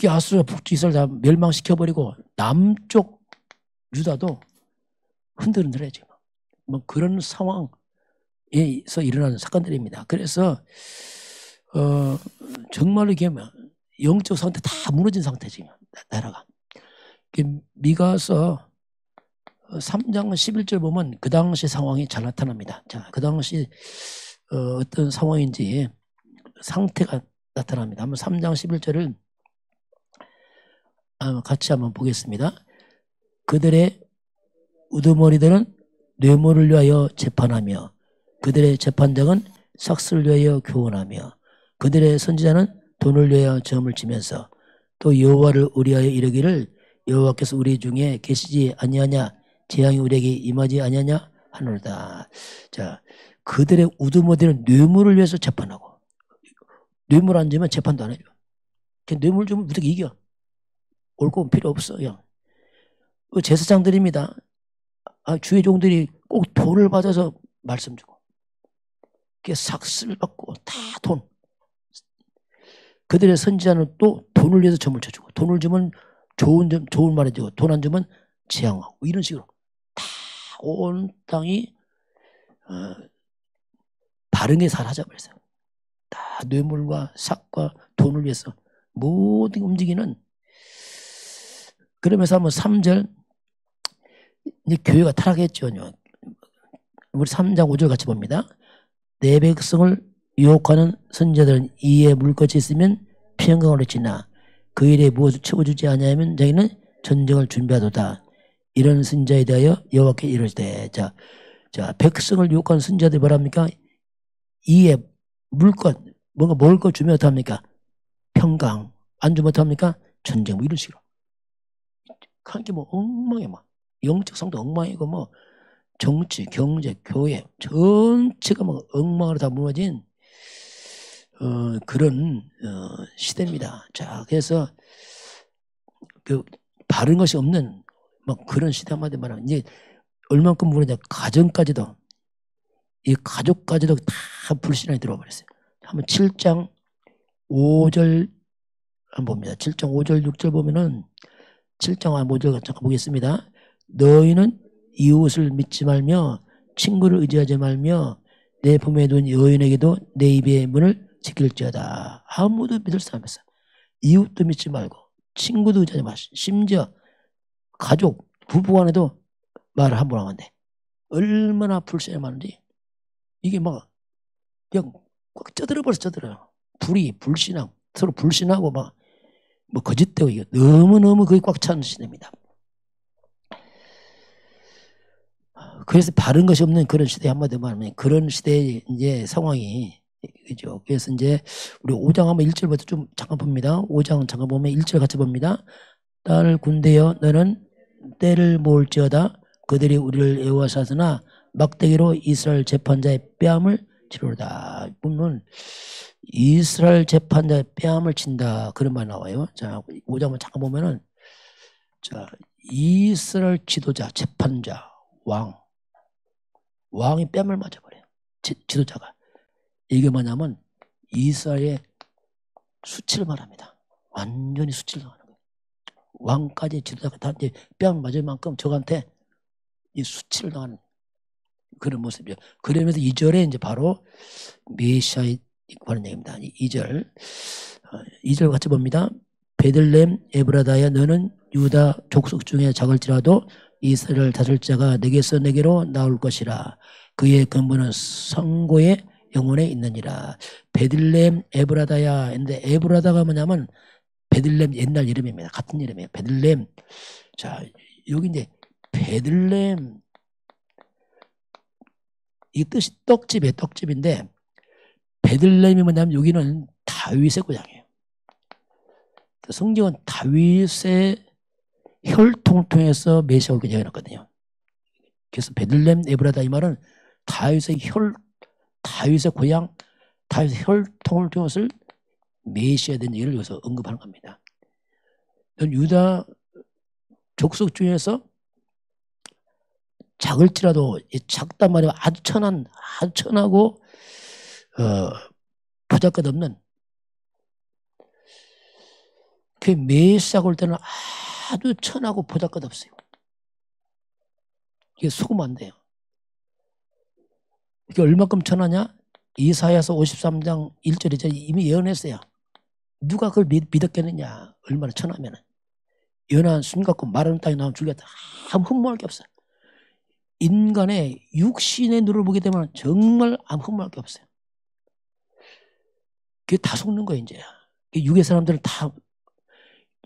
그 아수르가 북쪽 이스라엘 다 멸망시켜버리고 남쪽 유다도 흔들흔들해요 지금. 뭐 그런 상황에서 일어나는 사건들입니다. 그래서 정말로 이게 영적 상태 다 무너진 상태 지금 나라가. 미가서 3장 11절 보면 그 당시 상황이 잘 나타납니다. 자, 그 당시 어떤 상황인지 상태가 나타납니다. 한번 3장 11절을 같이 한번 보겠습니다. 그들의 우두머리들은 뇌물을 위하여 재판하며 그들의 재판장은 삭슬을 위하여 교훈하며 그들의 선지자는 돈을 위하여 점을 치면서 또 여호와를 의뢰하여 이르기를 여호와께서 우리 중에 계시지 아니하냐 재앙이 우리에게 임하지 아니하냐 하노라. 자, 그들의 우두머리는 뇌물을 위해서 재판하고 뇌물 안 주면 재판도 안 해줘. 뇌물 주면 무조건 이겨. 옳고 필요 없어. 그냥. 제사장들입니다. 주의 종들이 꼭 돈을 받아서 말씀 주고 그게 삭슬 받고 다 돈. 그들의 선지자는 또 돈을 위해서 점을 쳐주고 돈을 주면 좋은 말 해주고 돈 안 주면 재앙하고 이런 식으로 다 온 땅이 바르게 살아져 버렸어요. 다 뇌물과 삭과 돈을 위해서 모든 움직이는. 그러면서 한번 3절 이제 교회가 타락했죠. 우리 3장 5절 같이 봅니다. 내 백성을 유혹하는 선지자들은 이에 물것이 있으면 평강으로 지나 그 일에 무엇을 채워주지 아니하면 자기는 전쟁을 준비하도다. 이런 선지자에 대하여 여호와께 이르시되. 자, 백성을 유혹하는 선지자들이 뭐랍니까? 이에 물것 뭔가 먹을 거 주면 어떡합니까? 평강. 안 주면 어떡합니까? 전쟁. 뭐 이런 식으로. 한 게 뭐 엉망해. 막 영적 상도 엉망이고 뭐 정치, 경제, 교회 전체가 뭐 엉망으로 다 무너진 그런 시대입니다. 자, 그래서 그 바른 것이 없는 뭐 그런 시대 한마디 말하면 이제 얼만큼 무너냐 가정까지도 이 가족까지도 다 불신앙이 들어와 버렸어요. 한번 7장 5절 한번 봅니다. 7장 5절 6절 보면은 7장 5절 잠깐 보겠습니다. 너희는 이웃을 믿지 말며 친구를 의지하지 말며 내 품에 둔 여인에게도 내 입의 문을 지킬지어다. 아무도 믿을 사람이 없어. 이웃도 믿지 말고 친구도 의지하지 마시고 심지어 가족 부부간에도 말을 함부로 하면 안 돼. 얼마나 불신이 많은지 이게 막 그냥 꽉 쪄들어버려서 쪄들어요. 불신앙 서로 불신하고 막 뭐 거짓되고 이게 너무너무 거의 꽉 찬 시대입니다. 그래서 바른 것이 없는 그런 시대 한마디로 말하면 그런 시대의 이제 상황이 그죠. 그래서 이제 우리 5장 한번 1절부터 좀 잠깐 봅니다. 5장 잠깐 보면 1절 같이 봅니다. 딸 군대여 너는 때를 모을지어다 그들이 우리를 애워사서나 막대기로 이스라엘 재판자의 뺨을 치르다. 보면 이스라엘 재판자의 뺨을 친다 그런 말 나와요. 자, 5장 한번 잠깐 보면은 자, 이스라엘 지도자, 재판자, 왕이 뺨을 맞아버려요. 지도자가. 이게 뭐냐면 이스라엘의 수치를 말합니다. 완전히 수치를 당하는 거예요. 왕까지 지도자가 다 뺨을 맞을 만큼 저한테 이 수치를 당하는 그런 모습이에요. 그러면서 2절에 이제 바로 메시아에 관한 얘기입니다. 2절 같이 봅니다. 베들레헴 에브라다야 너는 유다 족속 중에 작을지라도 이스라엘을 다스릴 자가 내게서 내게로 나올 것이라. 그의 근본은 성고의 영혼에 있느니라. 베들레헴 에브라다야 했는데 에브라다가 뭐냐면 베들레헴 옛날 이름입니다. 같은 이름이에요. 베들레헴. 자, 여기 이제 베들레헴 이 뜻이 떡집이에요. 떡집인데 베들레헴이 뭐냐면 여기는 다윗의 고향이에요. 성경은 다윗의 혈통을 통해서 메시아를 얘기해놨거든요. 그래서 베들레헴 에브라다 이 말은 다윗의 고향, 다윗의 혈통을 통해서 메시아에 대한 얘기를 여기서 언급하는 겁니다. 유다 족속 중에서 작을지라도 작단 말이야 아주 천하고 보잘것없는 그 메시아가 올 때는 아주 천하고 보잘것없어요. 이게 속으면 안 돼요. 이게 얼마큼 천하냐? 이사야서 53장 1절이죠. 이미 예언했어요. 누가 그걸 믿었겠느냐? 얼마나 천하면. 연한 순 갖고 마른 땅에 나오면 죽겠다. 아무 흠모할 게 없어요. 인간의 육신의 눈을 보게 되면 정말 아무 흠모할 게 없어요. 그게 다 속는 거예요, 이제. 육의 사람들은 다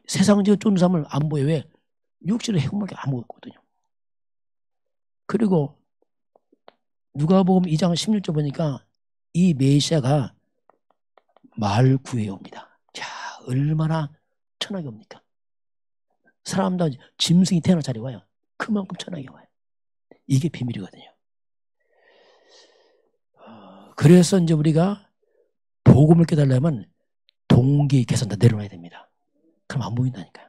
세상적으로 쫓는 사람을 안 보여. 왜? 육신을 흠모할 게 아무것도 없거든요. 그리고 누가복음 2장 16절 보니까 이 메시아가 마을 구해옵니다. 자, 얼마나 천하게 옵니까? 사람도 짐승이 태어날 자리 와요. 그만큼 천하게 와요. 이게 비밀이거든요. 그래서 이제 우리가 복음을 깨달으려면 동기 계산 다 내려놔야 됩니다. 그럼 안 보인다니까요.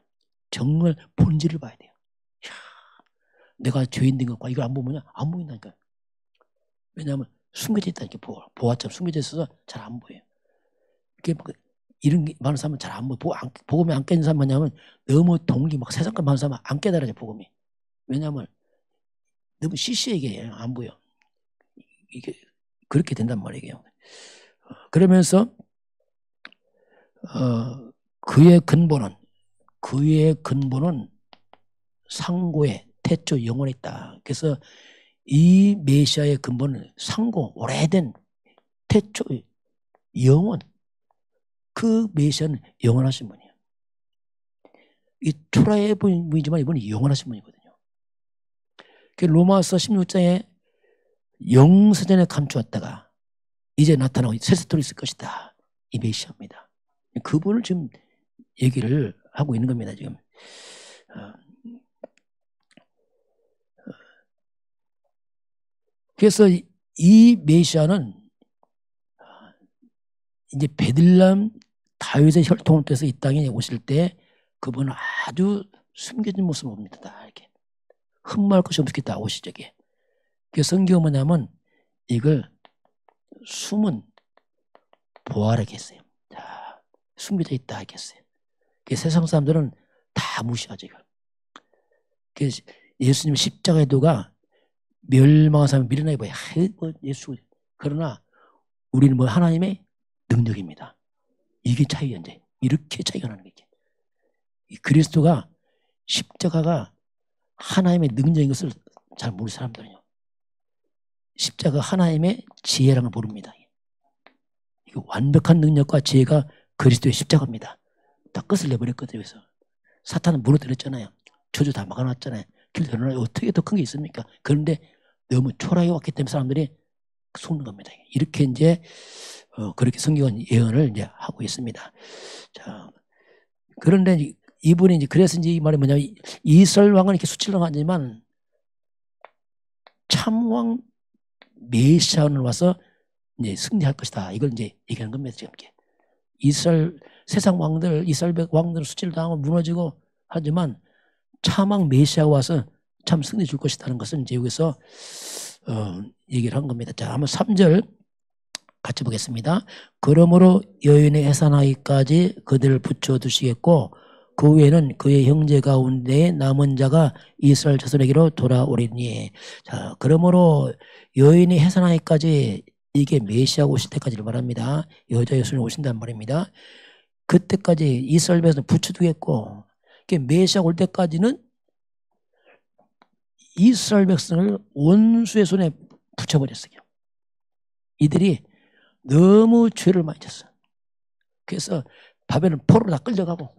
정말 본질을 봐야 돼요. 이야, 내가 죄인 된 것과 이걸 안 보면 안 보인다니까요. 왜냐하면 숨겨져 있다니까. 보화처럼 숨겨져 있어서 잘 안 보여요. 이런 게 많은 사람은 잘 안 보여. 복음이 안 깨진 사람 뭐냐면 너무 동기 막 세상과 많은 사람은 안 깨달아요. 복음이. 왜냐하면 너무 시시하게 안 보여. 이게 그렇게 된단 말이에요. 그러면서 그의 근본은 상고의 태초 영원에 있다. 그래서 이 메시아의 근본은 상고, 오래된 태초 영원. 그 메시아는 영원하신 분이에요. 이 초라해 보이지만 이분이 영원하신 분이거든요. 로마서 16장에 영세전에 감추었다가 이제 나타나고 세세토로 있을 것이다. 이 메시아입니다. 그분을 지금 얘기를 하고 있는 겁니다. 지금. 그래서 이 메시아는 이제 베들레헴 다윗의 혈통을 떼서 이 땅에 오실 때 그분은 아주 숨겨진 모습을 봅니다. 다 이렇게 흠모할 것이 없게 다 오시죠. 그 성경은 뭐냐면 이걸 숨은 보아라고 했어요. 자, 숨겨져 있다 했어요. 세상 사람들은 다 무시하죠. 예수님 십자가의 도가 멸망한 사람이 미련하게 봐요. 예수. 그러나 우리는 하나님의 능력입니다. 이게 차이가 이제 이렇게 차이가 나는 거죠. 그리스도가 십자가가 하나님의 능력인 것을 잘 모르는 사람들은요. 십자가 하나님의 지혜라는 걸 모릅니다. 이거 완벽한 능력과 지혜가 그리스도의 십자가입니다. 다 끝을 내버렸거든요. 그래서 사탄은 무너뜨렸잖아요. 저주 다 막아놨잖아요. 길 열어놔요. 어떻게 더 큰 게 있습니까? 그런데 너무 초라하게 왔기 때문에 사람들이 속는 겁니다. 이렇게 이제 그렇게 성경은 예언을 이제 하고 있습니다. 자, 그런데 이분이 이제 그래서 이제 이 말이 뭐냐면 이스라엘 왕은 이렇게 수치를 하지만 참왕 메시아는 와서 이제 승리할 것이다. 이걸 이제 얘기하는 겁니다. 지금 이스라엘 세상 왕들, 이스라엘 왕들은 수치를 당하고 무너지고 하지만 참왕 메시아가 와서 참 승리 줄 것이라는 것을 이제 여기서 얘기를 한 겁니다. 자, 한번 3절 같이 보겠습니다. 그러므로 여인의 해산하기까지 그들을 붙여두시겠고 그 후에는 그의 형제 가운데 남은 자가 이스라엘 자손에게로 돌아오리니. 자, 그러므로 여인이 해산하기까지 이게 메시아가 오실 때까지를 말합니다. 여자 예수님이 오신다는 말입니다. 그때까지 이스라엘 백성을 붙여두겠고 메시아가 올 때까지는 이스라엘 백성을 원수의 손에 붙여버렸어요. 이들이 너무 죄를 많이 졌어. 그래서 바벨론 포로로 다 끌려가고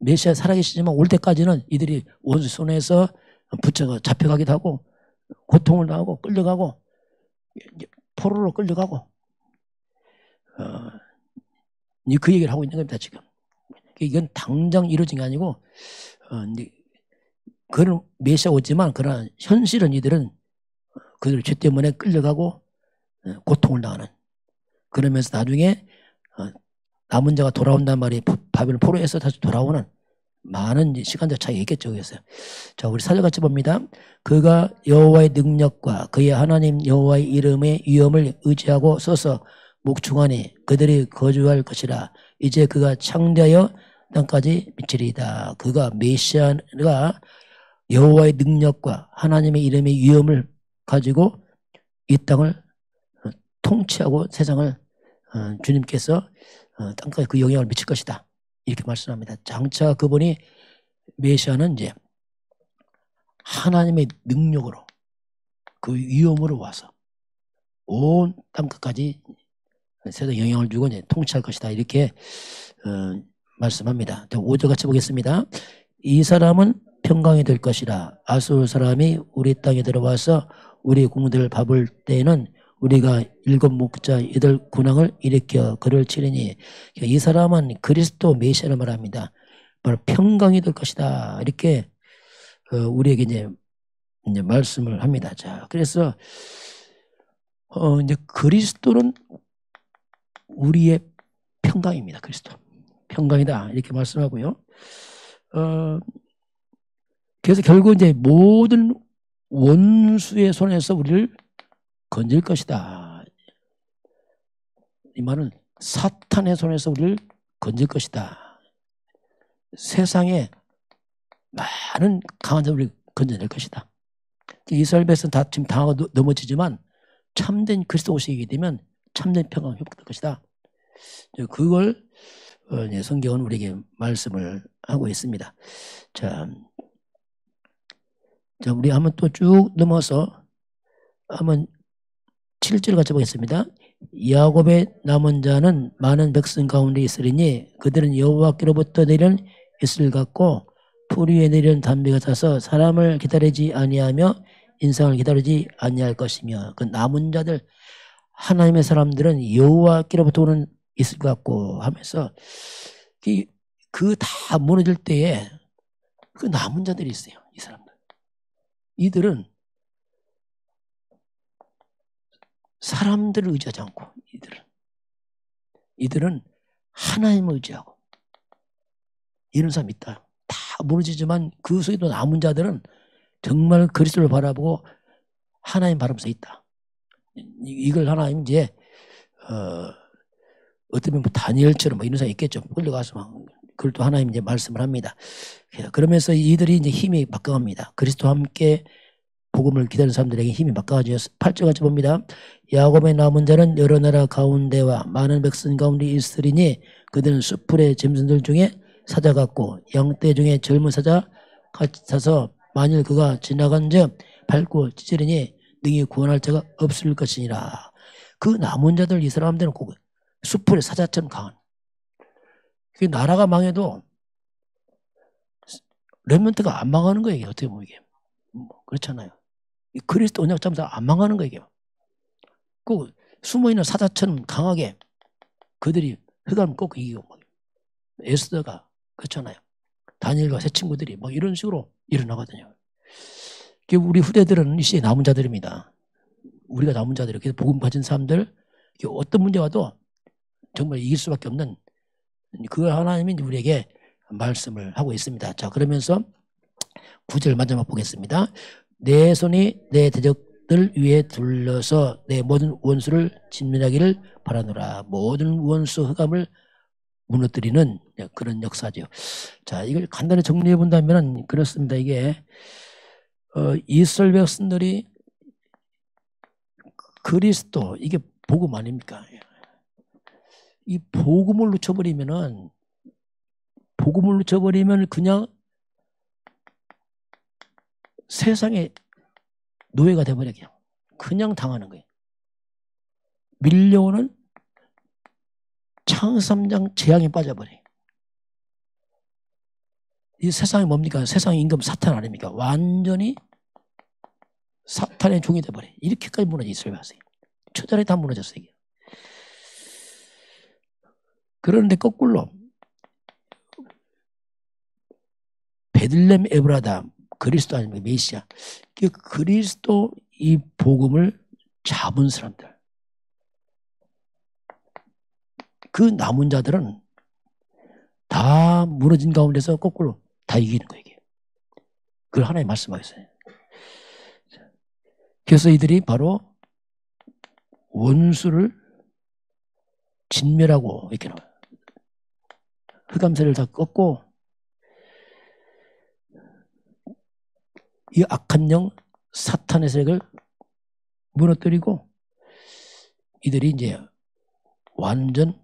메시아 살아계시지만 올 때까지는 이들이 원수 손에서 잡혀가기도 하고 고통을 당하고 끌려가고 포로로 끌려가고 그 얘기를 하고 있는 겁니다. 지금. 이건 당장 이루어진 게 아니고 그런 메시아가 오지만 그러나 현실은 이들은 그들 죄 때문에 끌려가고 고통을 당하는. 그러면서 나중에 남은 자가 돌아온단 말이 바벨론 포로에서 다시 돌아오는 많은 시간적 차이가 있겠죠. 그래서 자, 우리 4절 같이 봅니다. 그가 여호와의 능력과 그의 하나님 여호와의 이름의 위엄을 의지하고 서서 묵중하니 그들이 거주할 것이라. 이제 그가 창대하여 땅까지 미치리이다. 그가 메시아가 여호와의 능력과 하나님의 이름의 위엄을 가지고 이 땅을 통치하고 세상을 주님께서 땅까지 그 영향을 미칠 것이다. 이렇게 말씀합니다. 장차 그분이 메시아는 이제 하나님의 능력으로 그 위엄으로 와서 온 땅끝까지 세상 영향을 주고 이제 통치할 것이다. 이렇게 말씀합니다. 5절 같이 보겠습니다. 이 사람은 평강이 될 것이라. 아수르 사람이 우리 땅에 들어와서 우리 공들을 밟을 때에는 우리가 7 목자 8 군왕을 일으켜 그를 치르니 이 사람은 그리스도 메시아를 말합니다. 바로 평강이 될 것이다. 이렇게 우리에게 이제 말씀을 합니다. 자, 그래서 이제 그리스도는 우리의 평강입니다. 그리스도 평강이다 이렇게 말씀하고요. 그래서 결국 이제 모든 원수의 손에서 우리를 건질 것이다. 이 말은 사탄의 손에서 우리를 건질 것이다. 세상에 많은 강한 자들을 건져낼 것이다. 이스라엘 백성은 다 지금 당하고 넘어지지만 참된 그리스도 오시게 되면 참된 평강 회복될 것이다. 그걸 성경은 우리에게 말씀을 하고 있습니다. 자, 우리 한번 또 쭉 넘어서 한번 7절 같이 보겠습니다. 야곱의 남은 자는 많은 백성 가운데 있으리니 그들은 여호와께로부터 내린 이슬 같고 풀 위에 내린 담비가 차서 사람을 기다리지 아니하며 인상을 기다리지 아니할 것이며 그 남은 자들 하나님의 사람들은 여호와께로부터 오는 이슬 같고 하면서 그 다 무너질 때에 그 남은 자들이 있어요. 이 사람들. 이들은 사람들을 의지하지 않고 이들은 하나님을 의지하고 이런 사람이 있다. 다 무너지지만 그 속에도 남은 자들은 정말 그리스도를 바라보고 하나님 바라보면서 있다. 이걸 하나님 이제 어떻게 보면 다니엘처럼 이런 사람이 있겠죠. 끌려가서 그걸 또 하나님 이제 말씀을 합니다. 그러면서 이들이 이제 힘이 막강합니다. 그리스도와 함께 복음을 기다리는 사람들에게 힘이 막강하죠. 8절 같이 봅니다. 야곱의 남은 자는 여러 나라 가운데와 많은 백성 가운데 있으리니 그들은 숲풀의 짐승들 중에 사자 같고 양떼 중에 젊은 사자 같아서 만일 그가 지나간즉 밟고 찢으리니 능히 구원할 자가 없을 것이니라. 그 남은 자들 이 사람들은 꼭 숲풀의 사자처럼 강한. 그 나라가 망해도 렘넌트가 안 망하는 거예요. 이게 어떻게 보면 이게 그렇잖아요. 그리스도 언약 잡으면서 안 망하는 거예요. 이게. 꼭 숨어있는 사자처럼 강하게 그들이 흑암을 꼭 이기고 에스더가 그렇잖아요. 다니엘과 새 친구들이 뭐 이런 식으로 일어나거든요. 우리 후대들은 이 시대에 남은 자들입니다. 우리가 남은 자들이에요. 그래서 복음 가진 사람들 어떤 문제 와도 정말 이길 수밖에 없는 그걸 하나님이 우리에게 말씀을 하고 있습니다. 자, 그러면서 9절 마지막 보겠습니다. 내 손이 내 대적들 위에 둘러서 내 모든 원수를 진멸하기를 바라노라. 모든 원수 흑암을 무너뜨리는 그런 역사죠. 자, 이걸 간단히 정리해 본다면 그렇습니다. 이게 이스라엘 백성들이 그리스도 이게 복음 아닙니까? 이 복음을 놓쳐버리면 그냥 세상의 노예가 돼버려요. 그냥 당하는 거예요. 밀려오는 창세 3장 재앙에 빠져버려요. 이 세상이 뭡니까? 세상의 임금 사탄 아닙니까? 완전히 사탄의 종이 돼버려요. 이렇게까지 무너져 이스라엘 백성이. 초절에 다 무너졌어요. 이게. 그런데 거꾸로 베들렘 에브라다 그리스도 아닙니까? 메시아. 그리스도 이 복음을 잡은 사람들. 그 남은 자들은 다 무너진 가운데서 거꾸로 다 이기는 거예요. 그걸 하나님 말씀하셨어요. 그래서 이들이 바로 원수를 진멸하고 이렇게 나와요. 흑암세를 다 꺾고 이 악한 영 사탄의 세력을 무너뜨리고 이들이 이제 완전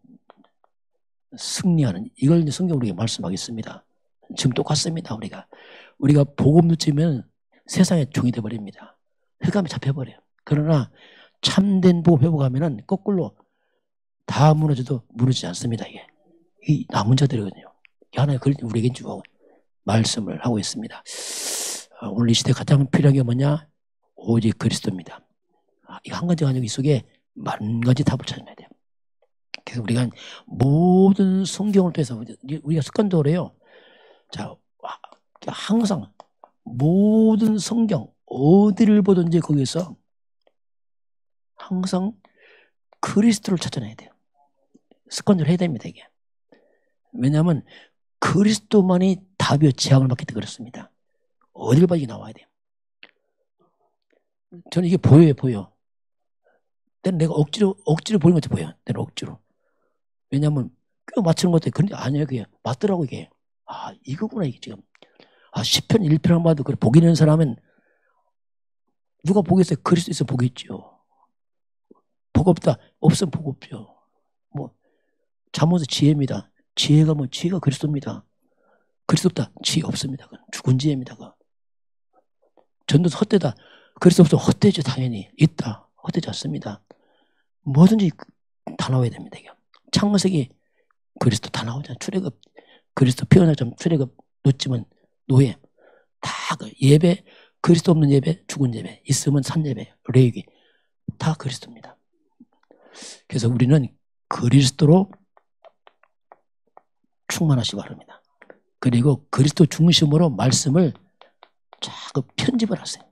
승리하는 이걸 이제 성경 우리에게 말씀하겠습니다. 지금 똑같습니다. 우리가 복음 놓치면 세상의 종이 되어버립니다. 흑암에 잡혀버려요. 그러나 참된 복음 회복하면은 거꾸로 다 무너져도 무너지지 않습니다. 이게 이 남은 자들이거든요. 하나님 그걸 우리에게 주고 말씀을 하고 있습니다. 오늘 이 시대 가장 필요한 게 뭐냐? 오직 그리스도입니다. 이 한 가지가 아니고 이 속에 만 가지 답을 찾아내야 돼요. 그래서 우리가 모든 성경을 통해서 우리가 습관적으로 해요. 자, 항상 모든 성경 어디를 보든지 거기서 항상 그리스도를 찾아내야 돼요. 습관적으로 해야 됩니다, 이게. 왜냐하면 그리스도만이 답이요 지향을 받기 때문에 그렇습니다. 어딜 봐도 이게 나와야 돼요. 저는 이게 보여. 때는 내가 억지로 보이는 것도 보여. 때는 억지로. 왜냐하면 꽤 맞추는 것도 그런데 아니에요. 그게 맞더라고 이게. 아 이거구나 이게 지금. 아 10편 1편 봐도 그래 복 있는 사람은 누가 보겠어요? 그리스도 있으면 보겠죠. 복 없다. 없으면 복 없죠. 뭐 잠언에서 지혜입니다. 지혜가 지혜가 그리스도입니다. 그리스도 없다. 지혜 없습니다. 그건 죽은 지혜입니다. 그건. 전도서 헛되다. 그리스도 없으면 헛되죠. 당연히. 있다. 헛되지 않습니다. 뭐든지 다 나와야 됩니다. 이게. 창세기 그리스도 다 나오잖아요. 출애굽 그리스도 표현하자면 출애굽 놓치면 노예 다 그 예배 그리스도 없는 예배 죽은 예배 있으면 산 예배 레위기 다 그리스도입니다. 그래서 우리는 그리스도로 충만하시기 바랍니다. 그리고 그리스도 중심으로 말씀을 자꾸 편집을 하세요.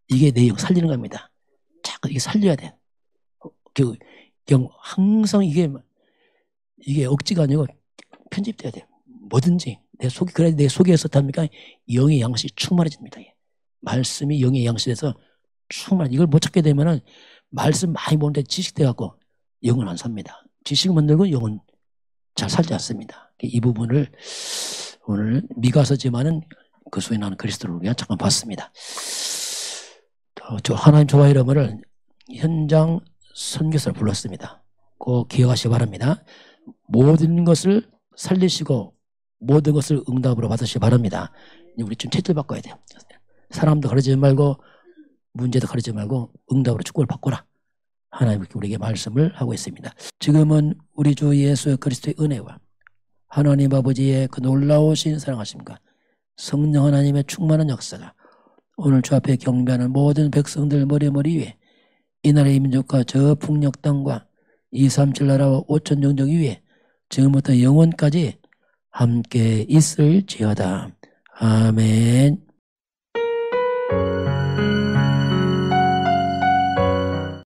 이게 내용 살리는 겁니다. 자꾸 이게 살려야 돼. 항상 이게 억지가 아니고 편집돼야 돼요. 뭐든지 그래야 내 속에서 답니까? 영의 양식이 충만해집니다. 말씀이 영의 양식에서 이걸 못 찾게 되면은 말씀 많이 보는데 지식돼 갖고 영은 안 삽니다. 지식만 들고 영은 잘 살지 않습니다. 이 부분을 오늘 미가서지만은 그 소위 나는 그리스도를 우리가 잠깐 봤습니다. 저 하나님 좋아요 여러분을 현장 선교사를 불렀습니다. 꼭 기억하시기 바랍니다. 모든 것을 살리시고 모든 것을 응답으로 받으시기 바랍니다. 우리 좀 채til 바꿔야 돼요. 사람도 가르치지 말고 문제도 가르치지 말고 응답으로 축복을 바꿔라. 하나님 우리에게 말씀을 하고 있습니다. 지금은 우리 주 예수 그리스도의 은혜와 하나님 아버지의 그 놀라우신 사랑하심과 성령 하나님의 충만한 역사가 오늘 주 앞에 경배하는 모든 백성들 머리 위에 이 나라의 민족과 저 북녘 땅과 237 나라와 5천 영적 위에 지금부터 영원까지 함께 있을지어다. 아멘.